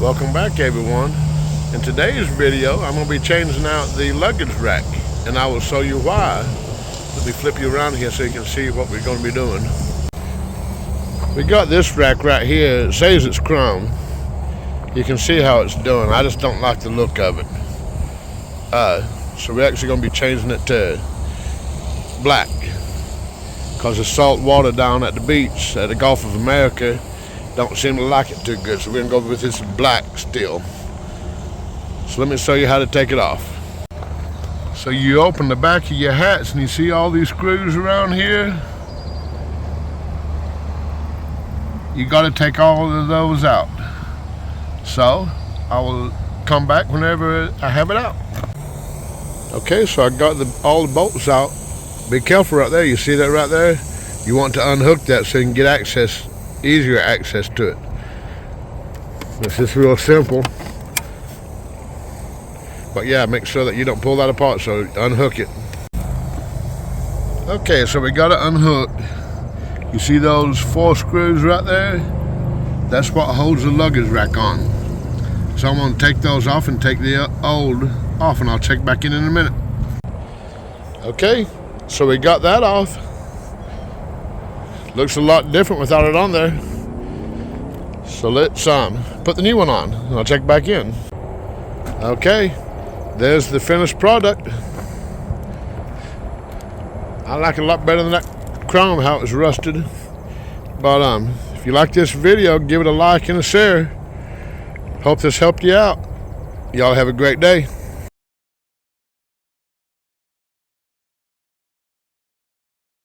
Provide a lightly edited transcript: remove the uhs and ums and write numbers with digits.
Welcome back, everyone. In today's video, I'm going to be changing out the luggage rack, and I will show you why. Let me flip you around here so you can see what we're going to be doing. We got this rack right here. It says it's chrome. You can see how it's doing. I just don't like the look of it. So we're actually going to be changing it to black, because the salt water down at the beach at the Gulf of America don't seem to like it too good, so we're going to go with this black still. So let me show you how to take it off. So you open the back of your hats and you see all these screws around here. You got to take all of those out. So I will come back whenever I have it out. Okay, so I got all the bolts out. Be careful right there. You see that right there? You want to unhook that so you can get easier access to it. This is real simple. But yeah, make sure that you don't pull that apart, so unhook it. Okay, so we got it unhooked. You see those 4 screws right there? That's what holds the luggage rack on. So I'm going to take those off and take the old off, and I'll check back in a minute. Okay, so we got that off. Looks a lot different without it on there. So let's put the new one on, and I'll check back in. Okay, there's the finished product. I like it a lot better than that chrome, how it was rusted. But if you like this video, give it a like and a share. Hope this helped you out. Y'all have a great day.